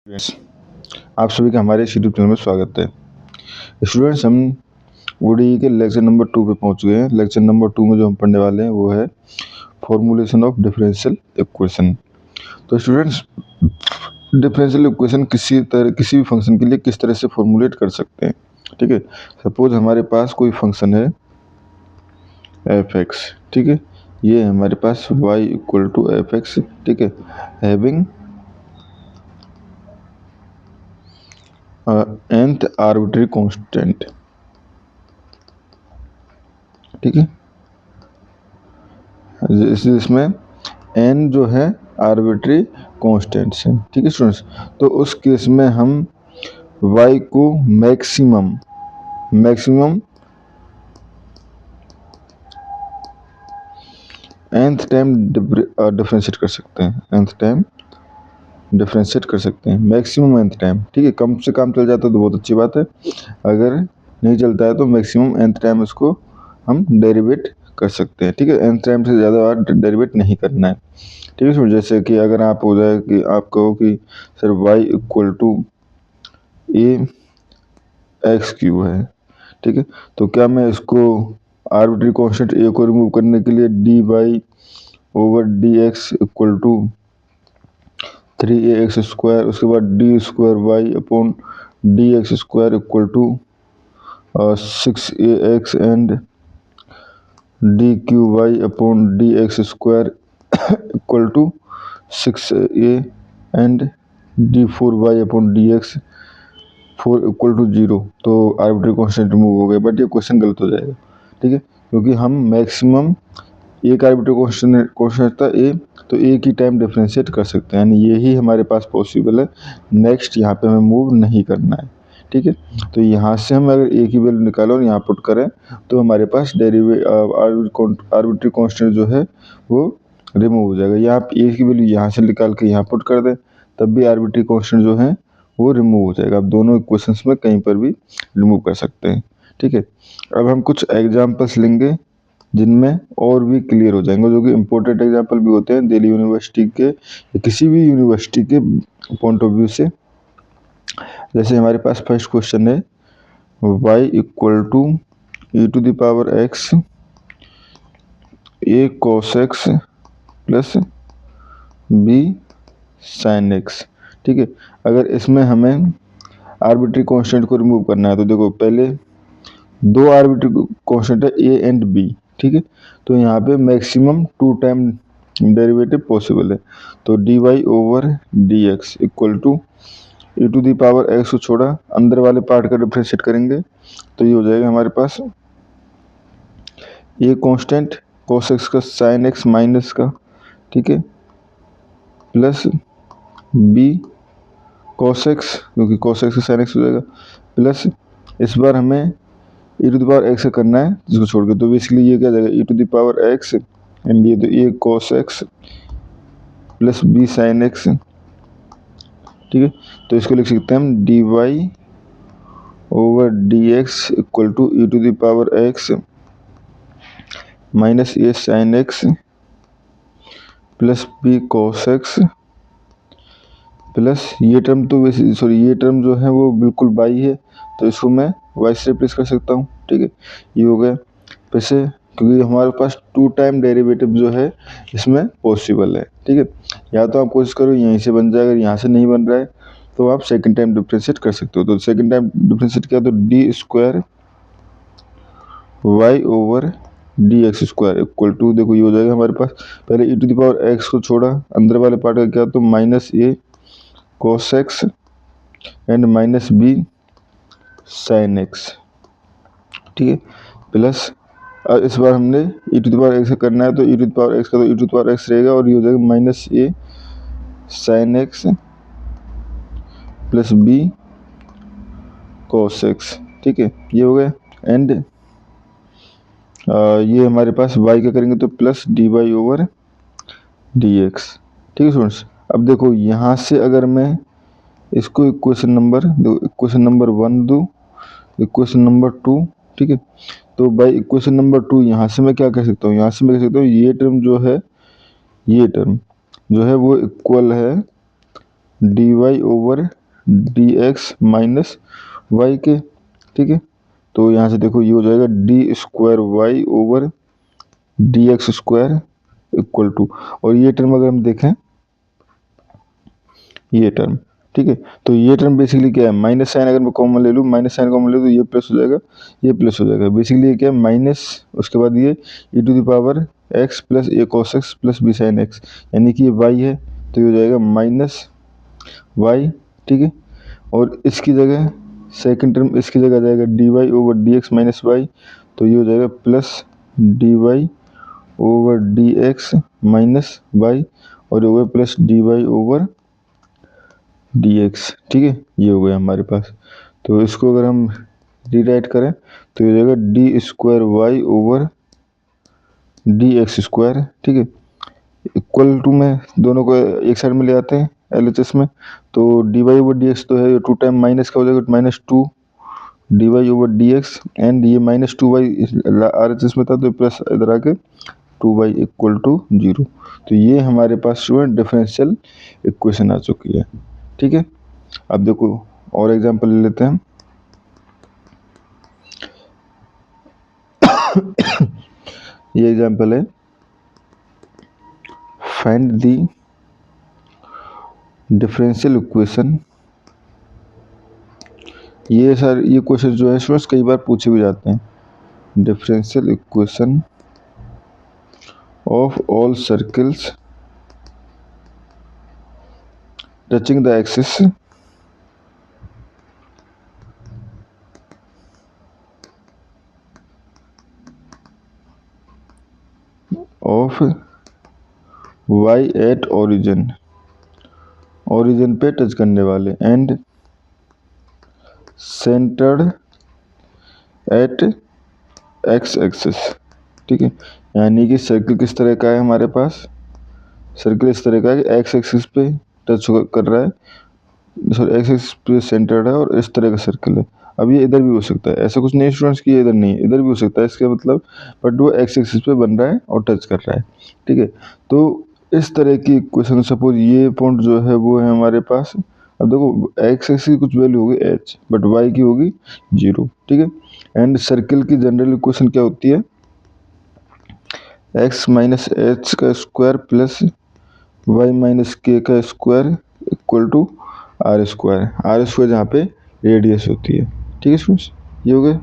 Friends, आप सभी का हमारे इस यूट्यूब चैनल में स्वागत है। स्टूडेंट्स, हम ओडीई के लेक्चर नंबर 2 पे पहुंच गए हैं। लेक्चर नंबर 2 में जो हम पढ़ने वाले हैं वो है फॉर्मूलेशन ऑफ डिफरेंशियल इक्वेशन। तो स्टूडेंट्स, डिफरेंशियल इक्वेशन किसी भी फंक्शन के लिए किस तरह से फॉर्मुलेट कर सकते हैं। ठीक है, सपोज हमारे पास कोई फंक्शन है एफ एक्स। ठीक है, ये हमारे पास y equal to F X. ठीक है, हैविंग nth आर्बिट्री कांस्टेंट। ठीक है, इसमें n जो है आर्बिट्री कांस्टेंट्स हैं। ठीक है स्टूडेंट्स, तो उस केस में हम y को मैक्सिमम nth टाइम डिफरेंशिएट कर सकते हैं। nth टाइम डिफरेंशिएट कर सकते हैं, मैक्सिमम nth टाइम। ठीक है, कम से कम चल जाता है तो बहुत अच्छी बात है, अगर नहीं चलता है तो मैक्सिमम nth टाइम उसको हम डेरिवेट कर सकते हैं। ठीक है, nth टाइम से ज़्यादा बार डेरिवेट नहीं करना है। ठीक है, जैसे कि अगर आप हो जाए कि आप कहो कि sir y equal to A X cube है। ठीक है, तो क्या मैं इसको आर्बिट्री कांस्टेंट ए को रिमूव करने के लिए D Y over D x equal to 3ax square, उसके बाद D square Y upon D x square equal to 6ax and D cube Y upon D x square equal to 6a and D four Y upon D X 4 equal to 0। तो arbitrary constant remove हो गया, but ये question गलत हो जाएगा। ठीक है, क्योंकि हम मैक्सिमम एक आर्बिट्री कांस्टेंट था ए, तो एक ही टाइम डिफरेंशिएट कर सकते हैं, यानी यही हमारे पास पॉसिबल है। नेक्स्ट यहाँ पे हमें मूव नहीं करना है। ठीक है, तो यहाँ से हम अगर एक ही वैल्यू निकालो और यहाँ पुट करें तो हमारे पास आर्बिट्री कांस्टेंट जो है वो रिमूव हो जाएगा। या आप एक ही वैल्यू यहाँ से निकाल के यहाँ पुट कर दें तब भी आर्बिट्री कांस्टेंट जो है वो रिमूव हो जाएगा। आप दोनों इक्वेशंस में कहीं पर भी रिमूव कर सकते हैं। ठीक है, अब हम कुछ एग्जांपल्स लेंगे जिनमें और भी क्लियर हो जाएंगे, जो कि इम्पोर्टेंट एग्जांपल भी होते हैं दिल्ली यूनिवर्सिटी के या किसी भी यूनिवर्सिटी के पॉइंट ऑफ व्यू से। जैसे हमारे पास फर्स्ट क्वेश्चन है y equal to e to the power x a cos x plus b sin x। ठीक है, अगर इसमें हमें आर्बिट्री कांस्टेंट को रिमूव करना है तो देखो पहले दो आर्बिट्री कांस्टेंट है a एंड b। ठीक है, तो यहाँ पे मैक्सिमम 2 टाइम डेरिवेटिव पॉसिबल है। तो dy over dx equal to e to the power x को छोड़ा अंदर वाले पार्ट का डिफरेंशिएट करेंगे तो ये हो जाएगा हमारे पास a कांस्टेंट cos x का sin x माइनस का। ठीक है, प्लस b cos x, क्योंकि cos x का sin x हो जाएगा, प्लस इस बार हमें e to the power x करना है जिसको छोड़ के, तो बेसिकली ये क्या जाएगा e to the power x एंड ये तो a cos x plus b sin x। ठीक है, तो इसको लिख सकते हैं हम dy over dx equal to e to the power x माइनस a sin x plus b cos x plus ये टर्म तो ये टर्म जो है वो बिल्कुल बाई है, तो इसको मैं y से रिप्लेस कर सकता हूँ। ठीक है, ये हो गया। फिर से क्योंकि हमारे पास 2 टाइम डेरिवेटिव जो है इसमें पॉसिबल है। ठीक है, या तो आप कोशिश करो यहीं से बन जाए, अगर यहाँ से नहीं बन रहा है तो आप सेकंड टाइम डिफरेंशिएट कर सकते हो। तो सेकंड टाइम डिफरेंशिएट किया तो D square Y over D x square equal to, देखो ये हो जाएगा हमारे पास, पहले e to the power x को छोड़ा अंदर वाले पार्ट का क्या, तो minus a cos x and minus b sin x। ठीक है, प्लस इस बार हमने e to the power x करना है तो e to the power x का तो e to the power x रहेगा और ये हो जाएगा minus a sin x plus b cos x। ठीक है, ये हो गया। एंड ये हमारे पास y का करेंगे तो प्लस dy ओवर dx। ठीक है स्टूडेंट्स, अब देखो यहाँ से अगर मैं इसको इक्वेशन नंबर 1 दूँ, इक्वेशन नंबर 2। ठीक है, तो बाई इक्वेशन नंबर 2 यहाँ से मैं क्या कह सकता हूँ, यहाँ से मैं कह सकता हूँ ये टर्म जो है वो इक्वल है D Y over D X minus Y के, ठीक है। तो यहाँ से देखो ये हो जाएगा D square Y over D x square equal to, और ये टर्म अगर हम देखें, ये टर्म, ठीक है। तो ये टर्म बेसिकली क्या है, माइनस साइन अगर मैं कॉमन ले लूँ, माइनस साइन कॉमन ले तो ये प्लस हो जाएगा, ये प्लस हो जाएगा। बेसिकली ये क्या है, माइनस, उसके बाद ये e to the power x plus A cos X plus B sine X, यानी कि ये y है, तो ये हो जाएगा माइनस y, ठीक है। और इसकी जगह सेकंड टर्म इसकी जगह आ जाएगा D Y over D X minus Y, तो ये हो जाएगा plus D Y over D X minus Y, और ये हो गया plus D Y over D x, ठीक है। ये हो गया हमारे पास। तो इसको अगर हम रीराइट करें तो ये हो जाएगा D square Y over D x square, ठीक है। इक्वल टू में दोनों को एक साइड में ले आते हैं LHS में, तो D Y over D X तो है, 2 टाइम माइनस का हो जाएगा, minus two D Y over D X, and ये माइनस टू वाई RHS में था तो प्लस इधर आके 2y इक्वल टू 0। तो ये हमारे पास जो है डिफरेंशियल इक्वेशन आ चुकी है, ठीक है। अब देखो और एग्जांपल ले लेते हैं। ये एग्जांपल है, फाइंड द डिफरेंशियल इक्वेशन। ये क्वेश्चन जो है स्टूडेंट्स कई बार पूछे भी जाते हैं। Differential equation of all circles touching the axis of y at origin पे टच करने वाले, and centred at x axis, ठीक है। यानी कि सर्कल किस तरह का है हमारे पास, सर्कल इस तरह का है कि x एक्सिस पे टच कर रहा है, सॉरी x एक्सिस पे सेंटर्ड है, और इस तरह का सर्कल है। अब ये इधर भी हो सकता है, ऐसा कुछ नहीं स्टूडेंट्स कि ये इधर नहीं है, इधर भी हो सकता है, इसका मतलब, बट वो x एक्सिस पे बन रहा है और टच कर रहा है, ठीक है। तो इस तरह की इक्वेशन, सपोज ये पॉइंट जो है वो है हमारे पास, अब देखो x एक्सिस की कुछ वैल्यू होगी h, बट y की होगी 0, ठीक है। एंड सर्कल की जनरल इक्वेशन क्या होती है, x माइनस एच का square plus y minus K का square equal to R square जहाँ पे रेडियस होती है, ठीक है स्टूडेंट्स। ये हो गए।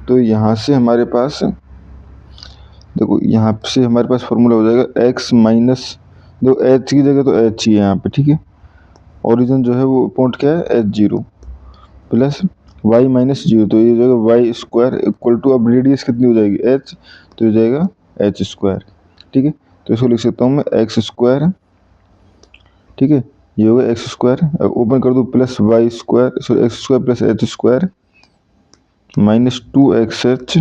तो यहाँ से हमारे पास देखो, यहाँ से हमारे पास फॉर्मूला हो जाएगा x माइनस, दो h की जगह तो h ही है यहाँ पे, ठीक है। ओरिजिन जो है वो पॉइंट क्या है h0 प्लस y माइनस 0, तो ये हो जाएगा वाई स्क्वायर इक्वल टू, अब रेडियस कितनी हो जाएगी h, तो हो जाएगा h स्क्वायर, ठीक है। तो इसको लिख सकता हूँ मैं x स्क्वायर, ठीक है। ये होगा एक्स स्क्वायर, ओपन कर दो, plus Y square, sorry x square plus h square minus 2xh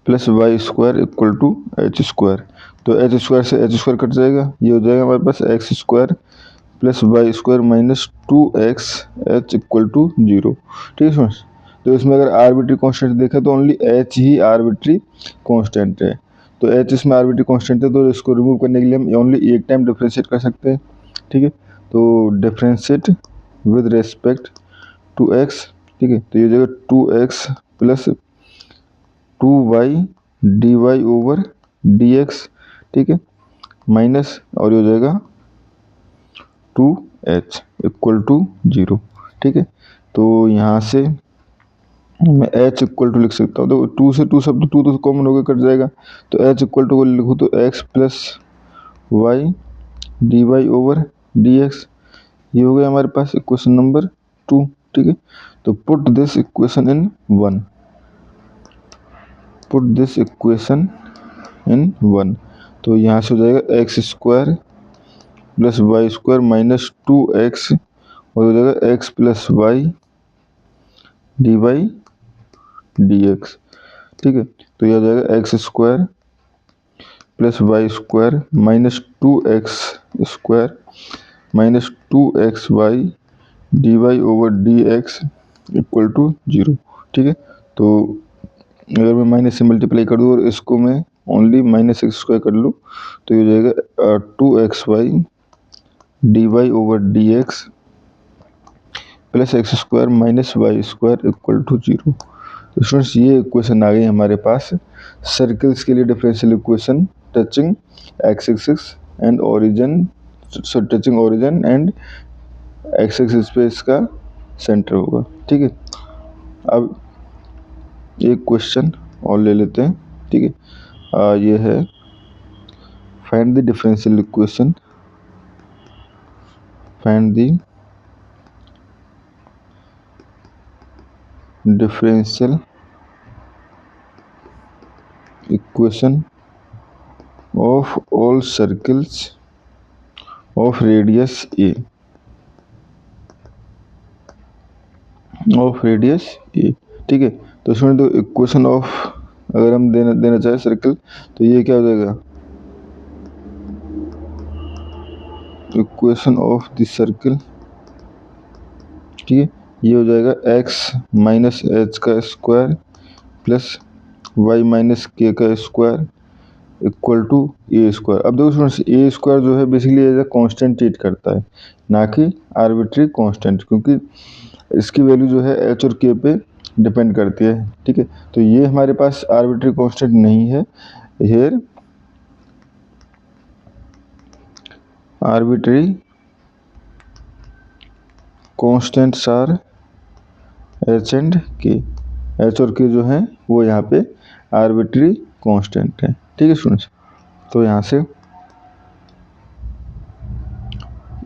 plus Y square equal to h square. तो एच स्क्वायर से एच स्क्वायर कट जाएगा, ये हो जाएगा हमारे पास x square plus Y square minus 2xh equal to 0, ठीक है फ्रेंड्स। तो इसमें अगर आर्बिट्री कांस्टेंट देखा तो ओनली h ही आर्बिट्री कांस्टेंट है, तो h इसमें आर्बिट्री कांस्टेंट है, तो इसको रिमूव करने के लिए हम ओनली एक टाइम डिफ्रेंशिएट कर सकते हैं, ठीक है। तो differentiate with respect to x, ठीक है। तो ये हो जाएगा 2x plus 2y D Y over D x, ठीक है, माइनस, और ये हो जाएगा 2h इक्वल टू 0, ठीक है। तो यहाँ से मैं h इक्वल टू लिख सकता हूँ, तो 2 से 2 शब्द 2 तो कॉमन होकर कट जाएगा, तो h इक्वल टू को लिखूँ तो x plus Y D Y over D X, ये हो गया हमारे पास इक्वेशन नंबर 2, ठीक है। तो put this equation in 1, put this equation in 1, तो यहाँ से हो जाएगा X square plus Y square minus 2x, और हो जाएगा x plus Y D Y D x, ठीक है। तो यह हो जाएगा X square plus Y square minus 2x square minus 2x Y D Y over D x equal to 0, ठीक है। तो अगर मैं माइनस से मल्टीप्लाई कर दूँ और इसको मैं ओनली माइनस एक्स स्क्वायर कर लूँ, तो ये हो जाएगा 2xy D Y over D X plus X square minus Y square equal to 0। तो स्टूडेंट्स ये इक्वेशन आ गई हमारे पास सर्कल्स के लिए differential equation touching x axis and origin, touching origin and x axis पे इसका सेंटर होगा। ठीक है, अब एक क्वेश्चन और ले लेते हैं। ठीक है, ये है find the differential equation, find the differential equation of all circles of radius a, of radius a. ठीक है, तो इसमें तो इक्वेशन ऑफ अगर हम देना चाहे सर्कल, तो ये क्या हो जाएगा, इक्वेशन ऑफ द सर्कल। ठीक है, ये हो जाएगा एक्स माइनस एच का square plus Y minus K का square equal to A square. अब देखो स्टूडेंट्स, ए स्क्वायर जो है basically as a constant treat करता है, ना कि आर्बिट्री कांस्टेंट, क्योंकि इसकी वैल्यू जो है एच और के पे डिपेंड करती है। ठीक है, तो ये हमारे पास आर्बिट्री कांस्टेंट नहीं है। Here arbitrary constants R H and के, एच और के जो है वो यहाँ पे आर्बिट्री कांस्टेंट है। ठीक है स्टूडेंट्स, तो यहाँ से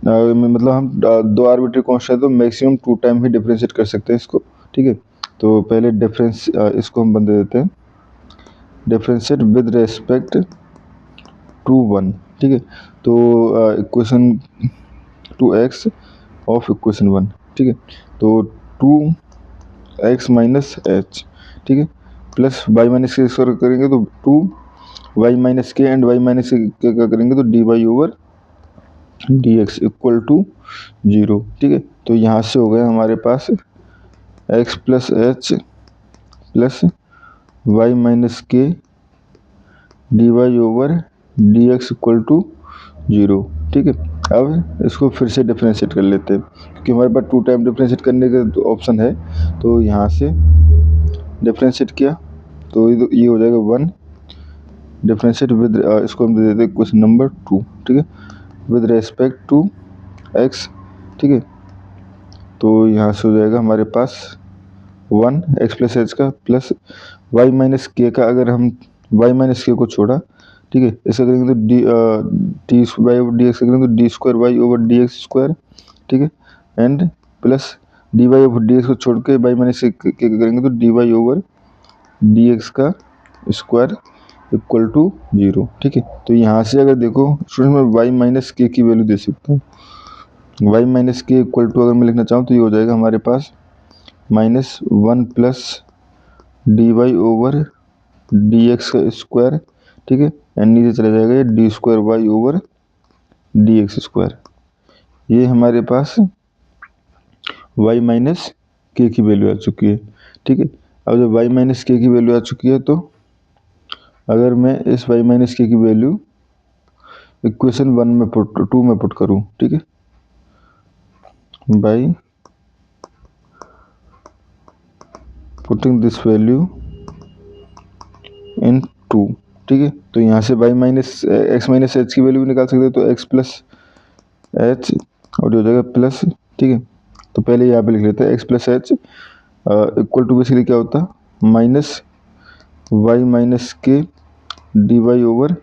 मतलब हम दो आर्बिट्री कांस्टेंट तो मैक्सिमम 2 टाइम ही डिफरेंशिएट कर सकते हैं इसको। ठीक है, तो पहले डिफरेंस इसको हम बंद दे देते हैं, डिफरेंशिएट विद रेस्पेक्ट टू 1। ठीक है, तो इक्वेशन 2x ऑफ इक्वेशन 1। ठीक है, तो 2x माइनस एच, ठीक है, प्लस वाई माइनस के स्क्वायर करेंगे तो 2y माइनस के एंड y माइनस के क्या करेंगे तो D Y over D x equal to 0। ठीक है, तो यहाँ से हो गया हमारे पास x plus h plus Y minus k d Y over D x equal to 0। ठीक है, अब इसको फिर से डिफरेंशिएट कर लेते हैं, क्योंकि हमारे पास 2 टाइम डिफरेंशिएट करने का ऑप्शन है। तो यहाँ से डिफरेंशिएट किया तो ये हो जाएगा 1, डिफरेंशिएट विद इसको हम दे देते हैं क्वेश्चन नंबर 2। ठीक है, विद रेस्पेक्ट टू x। ठीक है, तो यहाँ से हो जाएगा हमारे पास 1 एक्स प्लस एच का प्लस वाई माइनस के का, अगर हम वाई माइनस के को छोड़ा, ठीक है, ऐसा करेंगे तो D Y over D X करेंगे तो D square Y over D x square. ठीक है, and plus D Y over D X को छोड़ के वाई माइनस के करेंगे तो D Y over D x का स्क्वायर इक्वल टू 0। ठीक है, तो यहाँ से अगर देखो स्टूडेंट मैं वाई माइनस के की वैल्यू दे सकता हूँ, Y minus K equal to अगर मैं लिखना चाहूँ तो ये हो जाएगा हमारे पास -1 plus D Y over D x का स्क्वायर। ठीक है, एंड नीचे चला जाएगा ये D square Y over D x square. ये हमारे पास वाई माइनस के की वैल्यू आ चुकी है। ठीक है, अब जब वाई माइनस के की वैल्यू आ चुकी है, तो अगर मैं इस वाई माइनस के की वैल्यू इक्वेशन 1 में 2 में पुट करूँ, ठीक है, by putting this value in 2। ठीक है, तो यहाँ से Y minus X minus H की वैल्यू भी निकाल सकते हैं, तो एक्स प्लस एच और ये हो जाएगा प्लस। ठीक है, तो पहले यहाँ पे लिख लेते हैं x plus h equal to basically क्या होता है minus y minus k d Y over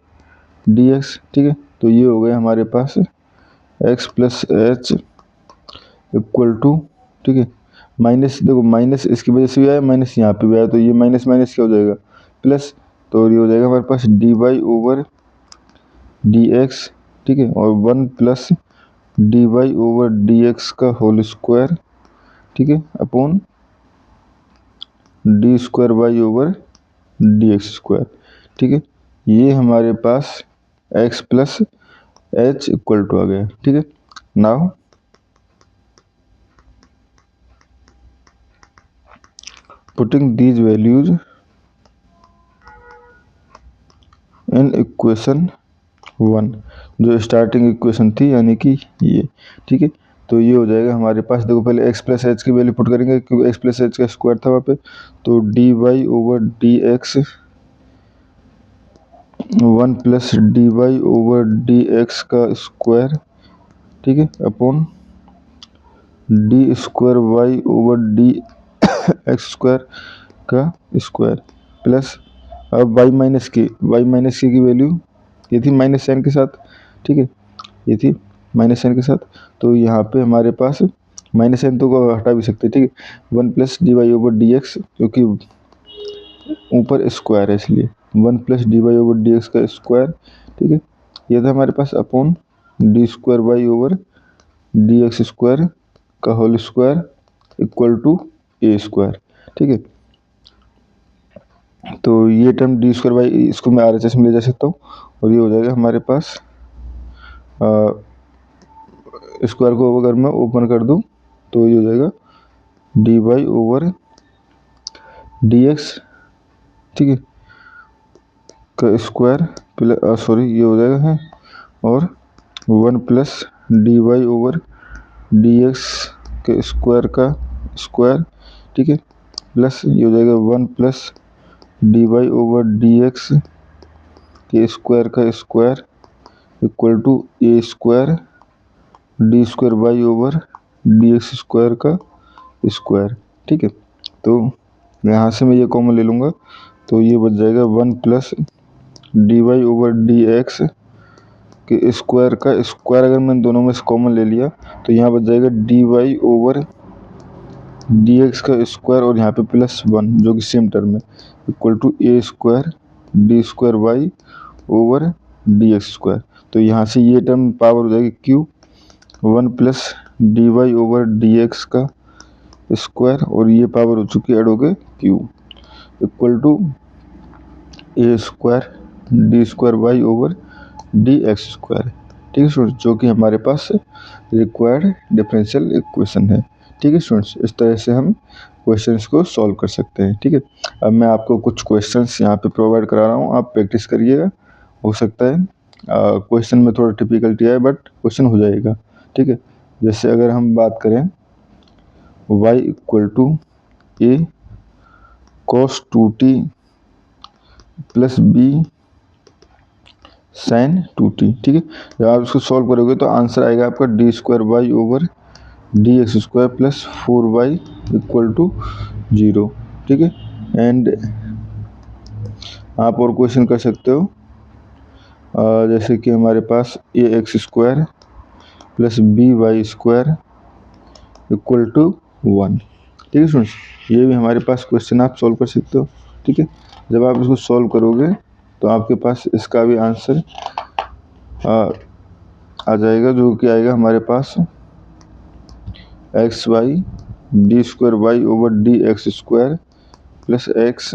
D x. ठीक है, तो ये हो गया हमारे पास x plus h equal to, ठीक है, माइनस, देखो माइनस इसकी वजह से भी आया, माइनस यहाँ पे भी आया, तो ये माइनस माइनस क्या हो जाएगा प्लस, तो ये हो जाएगा हमारे पास d Y over D x. ठीक है, और 1 plus D Y over D x का होल स्क्वायर। ठीक है, upon D square Y over D x square. ठीक है, ये हमारे पास x plus h equal to आ गया। ठीक है, now putting these values in equation 1 जो स्टार्टिंग इक्वेशन थी, यानी कि ये, ठीक है। तो ये हो जाएगा हमारे पास, देखो पहले x प्लस एच की वैल्यू पुट करेंगे क्योंकि x प्लस एच का स्क्वायर था वहाँ पे, तो dy over D X 1 plus D Y over D x का स्क्वायर, ठीक है, upon D square Y over D x square का स्क्वायर, प्लस अब y माइनस के की वैल्यू ये थी माइनस साइन के साथ, ठीक है, ये थी माइनस साइन के साथ, तो यहाँ पे हमारे पास माइनस साइन तो को हटा भी सकते हैं, ठीक है। 1 plus D Y over D x, क्योंकि ऊपर स्क्वायर है इसलिए 1 plus D Y over D x का स्क्वायर, ठीक है। ये था हमारे पास upon D square Y over D x square का whole square equal to A square, ठीक है। तो ये टर्म डी स्क्वायर बाई, इसको मैं आर एच एस में ले जा सकता हूँ, और ये हो जाएगा हमारे पास स्क्वायर को अगर मैं ओपन कर दूँ तो ये हो जाएगा D Y over D x, ठीक है, का स्क्वायर प्लस सॉरी ये हो जाएगा है, और 1 plus D Y over D X के स्क्वायर का स्क्वायर, ठीक है, प्लस ये हो जाएगा 1 plus D Y over D X के स्क्वायर का square equal to A square D square Y over D x square का स्क्वायर, ठीक है। तो यहाँ से मैं ये कॉमन ले लूँगा, तो ये बच जाएगा 1 plus D Y over D X के स्क्वायर का स्क्वायर, अगर मैंने दोनों में से कॉमन ले लिया तो यहाँ बच जाएगा D Y over D x का स्क्वायर, और यहाँ पे प्लस 1 जो कि सेम टर्म है, equal to A square D square Y over D x square. तो यहाँ से ये टर्म पावर हो जाएगी cube 1 plus D Y over D x का स्क्वायर, और ये पावर हो चुकी है ऐड हो गए cube equal to A square D square Y over D x square, ठीक है स्टूडेंट्स, जो कि हमारे पास रिक्वायर्ड डिफरेंशियल इक्वेशन है, ठीक है स्टूडेंट्स। इस तरह से हम क्वेश्चंस को सॉल्व कर सकते हैं, ठीक है। अब मैं आपको कुछ क्वेश्चंस यहाँ पे प्रोवाइड करा रहा हूँ, आप प्रैक्टिस करिएगा, हो सकता है क्वेश्चन में थोड़ा डिफिकल्टी आए बट क्वेश्चन हो जाएगा, ठीक है। जैसे अगर हम बात करें y equal to a cos 2t plus B sine 2t, ठीक है। जब आप इसको सॉल्व करोगे तो आंसर आएगा आपका d square Y over D x square plus 4y equal to 0, ठीक है। एंड आप और क्वेश्चन कर सकते हो, जैसे कि हमारे पास a x square plus b y square equal to 1, ठीक है स्टूडेंट्स। ये भी हमारे पास क्वेश्चन आप सॉल्व कर सकते हो, ठीक है। जब आप इसको सॉल्व करोगे तो आपके पास इसका भी आंसर आ जाएगा, जो कि आएगा हमारे पास x y d square Y over D x square plus x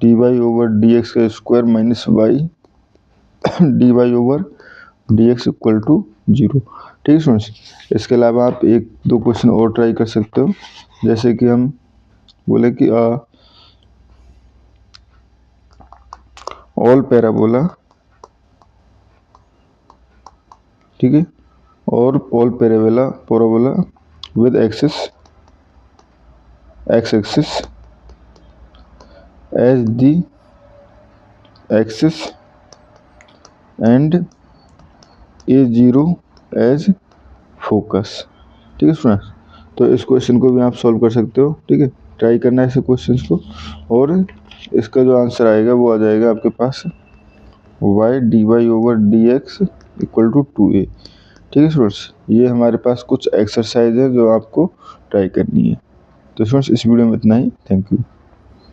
d Y over D x का square minus y D Y over D x equal to 0, ठीक है स्टूडेंट्स। इसके अलावा आप 1-2 क्वेश्चन और ट्राई कर सकते हो, जैसे कि हम बोले कि ऑल पैराबोला, ठीक है, और all parabola with axis x axis as the axis and A0 as focus, ठीक है स्टूडेंट्स। तो इस क्वेश्चन को भी आप सॉल्व कर सकते हो, ठीक है, ट्राई करना है ऐसे क्वेश्चंस को, और इसका जो आंसर आएगा वो आ जाएगा आपके पास y d Y over D x equal to 2a, ठीक है स्टूडेंट्स। ये हमारे पास कुछ एक्सरसाइज है जो आपको ट्राई करनी है। तो स्टूडेंट्स इस वीडियो में इतना ही, थैंक यू।